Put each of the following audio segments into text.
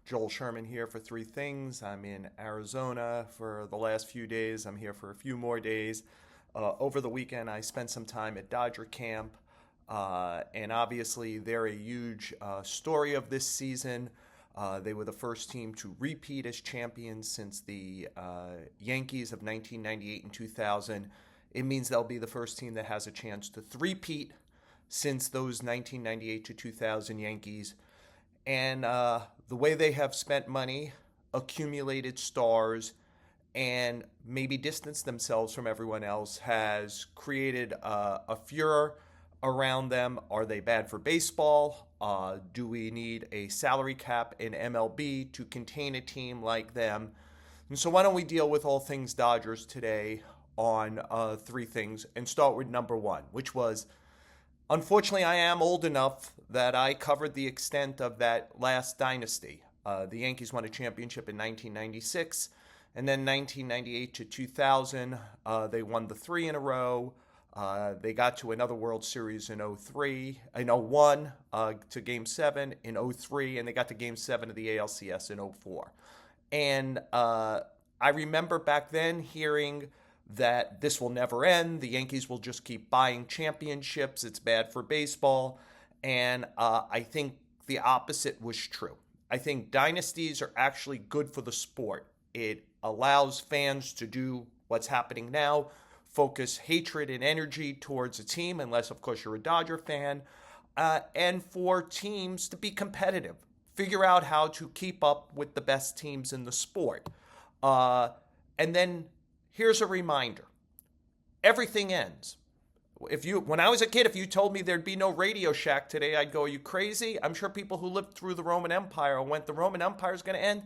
Joel Sherman here for Three Things. I'm in Arizona for the last few days. I'm here for a few more days. Over the weekend, I spent some time at Dodger camp, and obviously, they're a huge story of this season. They were the first team to repeat as champions since the Yankees of 1998 and 2000. It means they'll be the first team that has a chance to three-peat since those 1998 to 2000 Yankees. And the way they have spent money, accumulated stars, and maybe distanced themselves from everyone else has created a furor around them. Are they bad for baseball? Do we need a salary cap in MLB to contain a team like them? And so why don't we deal with all things Dodgers today on Three Things and start with number one, which was, unfortunately, I am old enough that I covered the extent of that last dynasty. The Yankees won a championship in 1996, and then 1998 to 2000, they won the three in a row. They got to another World Series in 03, in 01 to Game 7, in 03, and they got to Game 7 of the ALCS in 04. And I remember back then hearing that this will never end. The Yankees will just keep buying championships. It's bad for baseball. And I think the opposite was true. I think dynasties are actually good for the sport. It allows fans to do what's happening now, focus hatred and energy towards a team, unless, of course, you're a Dodger fan, and for teams to be competitive, figure out how to keep up with the best teams in the sport. And then here's a reminder. Everything ends. When I was a kid, if you told me there'd be no Radio Shack today, I'd go, are you crazy? I'm sure people who lived through the Roman Empire went, the Roman Empire is going to end.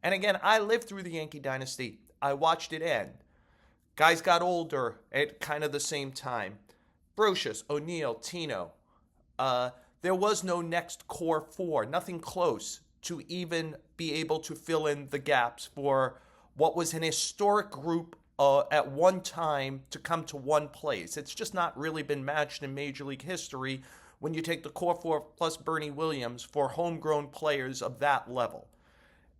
And again, I lived through the Yankee dynasty. I watched it end. Guys got older at kind of the same time. Brocious, O'Neill, Tino. There was no next core four, nothing close to even be able to fill in the gaps for what was an historic group at one time to come to one place. It's just not really been matched in Major League history when you take the core four plus Bernie Williams for homegrown players of that level.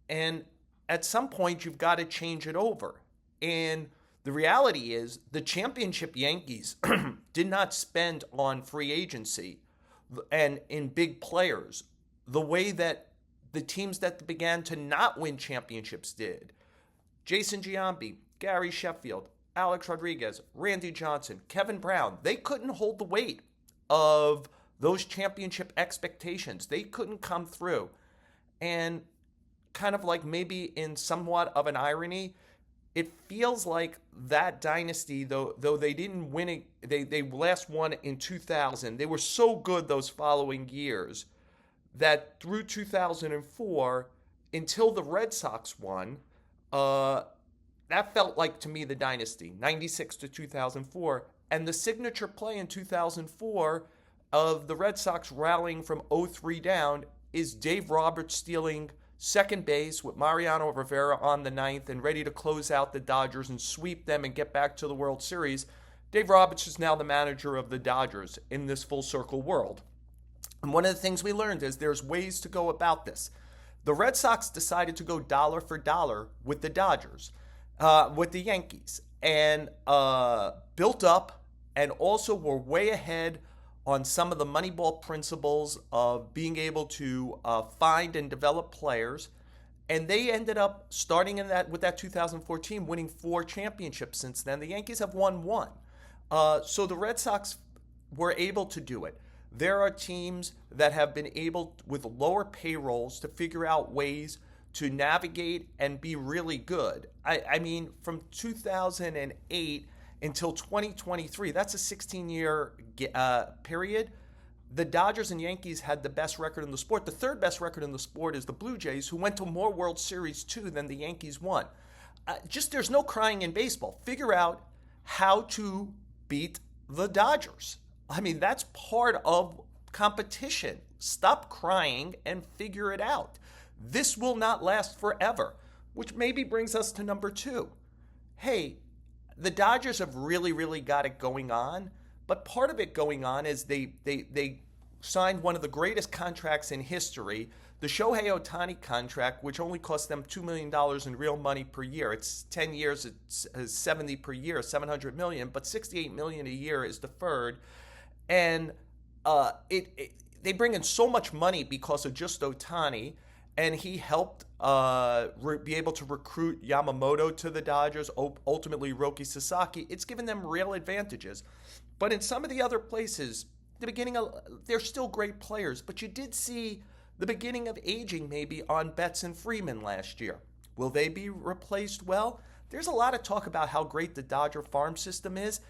And at some point, you've got to change it over. And the reality is the championship Yankees did not spend on free agency and in big players the way that the teams that began to not win championships did. Jason Giambi, Gary Sheffield, Alex Rodriguez, Randy Johnson, Kevin Brown, they couldn't hold the weight of those championship expectations. They couldn't come through. And kind of like maybe in somewhat of an irony, it feels like that dynasty, though they didn't win it, they last won in 2000. They were so good those following years that through 2004, until the Red Sox won, that felt like, to me, the dynasty, 96 to 2004. And the signature play in 2004 of the Red Sox rallying from 0-3 down is Dave Roberts stealing second base with Mariano Rivera on the ninth and ready to close out the Dodgers and sweep them and get back to the World Series. Dave Roberts is now the manager of the Dodgers in this full circle world. And one of the things we learned is there's ways to go about this. The Red Sox decided to go dollar for dollar with the Dodgers, with the Yankees, and built up and also were way ahead on some of the Moneyball principles of being able to find and develop players. And they ended up starting with that 2014, winning 4 championships since then. The Yankees have won 1. So the Red Sox were able to do it. There are teams that have been able, with lower payrolls, to figure out ways to navigate and be really good. I mean, from 2008 until 2023, that's a 16-year period. The Dodgers and Yankees had the best record in the sport. The third best record in the sport is the Blue Jays, who went to more World Series, too, than the Yankees won. There's no crying in baseball. Figure out how to beat the Dodgers. I mean, that's part of competition. Stop crying and figure it out. This will not last forever, which maybe brings us to number 2. Hey, the Dodgers have really, really got it going on, but part of it going on is they signed one of the greatest contracts in history The Shohei Ohtani contract, which only cost them $2 million in real money per year. It's 10 years, it's 70 per year, $700 million, but $68 million a year is deferred. And they bring in so much money because of just Ohtani, and he helped be able to recruit Yamamoto to the Dodgers, ultimately Roki Sasaki. It's given them real advantages. But in some of the other places, they're still great players, but you did see the beginning of aging maybe on Betts and Freeman last year. Will they be replaced well? There's a lot of talk about how great the Dodger farm system is.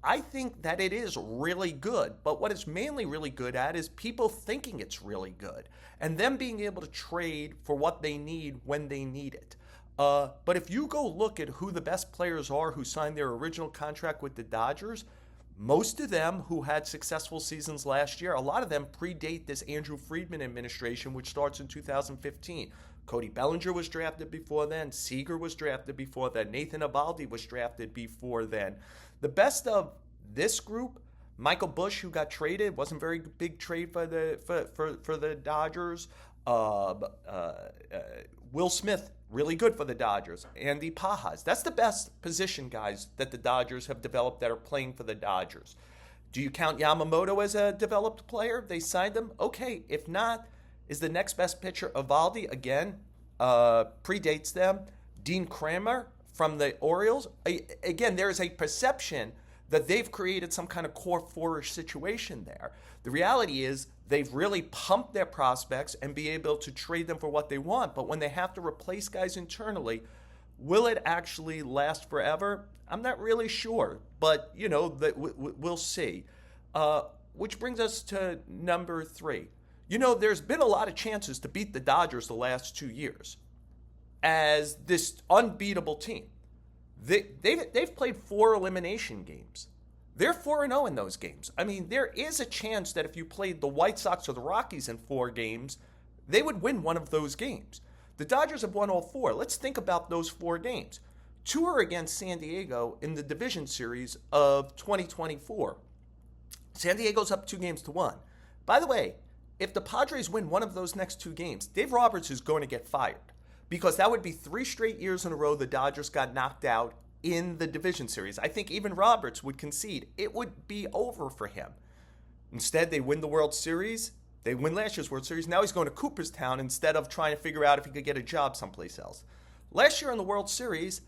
I think that it is really good, but what it's mainly really good at is people thinking it's really good and them being able to trade for what they need when they need it. But if you go look at who the best players are who signed their original contract with the Dodgers, most of them who had successful seasons last year, a lot of them predate this Andrew Friedman administration, which starts in 2015. Cody Bellinger was drafted before then. Seager was drafted before then. Nathan Eovaldi was drafted before then. The best of this group, Michael Busch, who got traded, wasn't a very big trade for the Dodgers. Will Smith, really good for the Dodgers. Andy Pajas. That's the best position guys that the Dodgers have developed that are playing for the Dodgers. Do you count Yamamoto as a developed player? They signed him? Okay. If not, is the next best pitcher Eovaldi? Again, predates them. Dean Kramer from the Orioles. Again, there is a perception that they've created some kind of core four-ish situation there. The reality is they've really pumped their prospects and be able to trade them for what they want. But when they have to replace guys internally, will it actually last forever? I'm not really sure, but we'll see. Which brings us to number 3. There's been a lot of chances to beat the Dodgers the last 2 years as this unbeatable team. They've played 4 elimination games. They're 4-0 in those games. I mean, there is a chance that if you played the White Sox or the Rockies in 4 games, they would win one of those games. The Dodgers have won all 4. Let's think about those 4 games. 2 are against San Diego in the division series of 2024. San Diego's up 2-1. By the way, if the Padres win one of those next 2 games, Dave Roberts is going to get fired because that would be 3 straight years in a row the Dodgers got knocked out in the division series. I think even Roberts would concede it would be over for him. Instead, they win the World Series. They win last year's World Series. Now he's going to Cooperstown instead of trying to figure out if he could get a job someplace else. Last year in the World Series,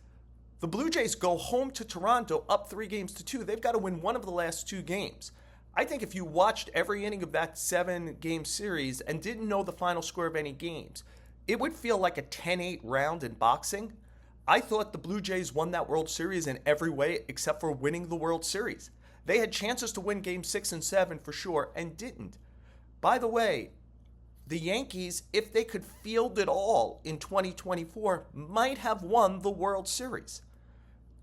the Blue Jays go home to Toronto up 3-2. They've got to win one of the last 2 games. I think if you watched every inning of that 7-game series and didn't know the final score of any games, it would feel like a 10-8 round in boxing. I thought the Blue Jays won that World Series in every way except for winning the World Series. They had chances to win Game 6 and 7 for sure and didn't. By the way, the Yankees, if they could field it all in 2024, might have won the World Series.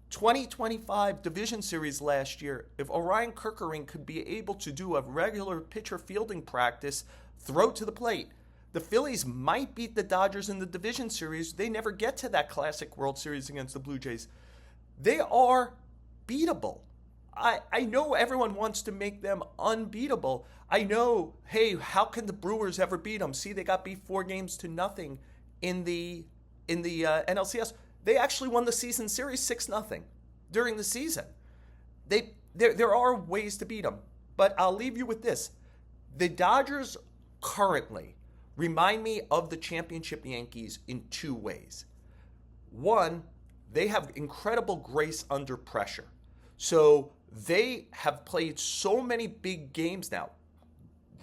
2025 Division Series last year, if Orion Kerkering could be able to do a regular pitcher fielding practice, throw to the plate, the Phillies might beat the Dodgers in the Division Series. They never get to that classic World Series against the Blue Jays. They are beatable. I know everyone wants to make them unbeatable. I know, hey, how can the Brewers ever beat them? See, they got beat 4-0 in the NLCS. They actually won the season series 6-0 during the season. There are ways to beat them, but I'll leave you with this. The Dodgers currently remind me of the championship Yankees in 2 ways. One, they have incredible grace under pressure. So they have played so many big games now.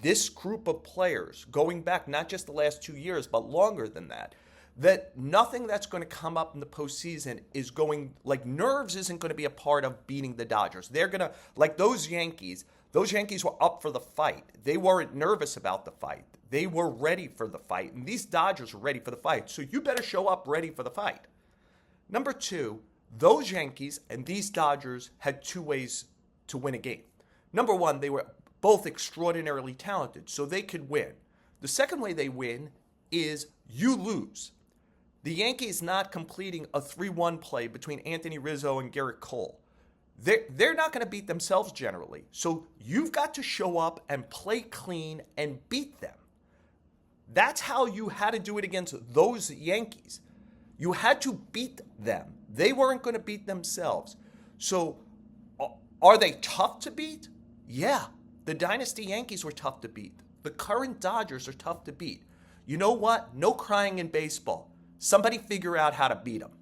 This group of players, going back not just the last 2 years, but longer than that, that nothing that's going to come up in the postseason is going, like nerves isn't going to be a part of beating the Dodgers. They're going to, like those Yankees were up for the fight. They weren't nervous about the fight. They were ready for the fight. And these Dodgers are ready for the fight. So you better show up ready for the fight. Number 2, those Yankees and these Dodgers had 2 ways to win a game. Number 1, they were both extraordinarily talented, so they could win. The second way they win is you lose. The Yankees not completing a 3-1 play between Anthony Rizzo and Garrett Cole. They're not going to beat themselves generally. So you've got to show up and play clean and beat them. That's how you had to do it against those Yankees. You had to beat them. They weren't going to beat themselves. So are they tough to beat? Yeah. The Dynasty Yankees were tough to beat. The current Dodgers are tough to beat. You know what? No crying in baseball. Somebody figure out how to beat them.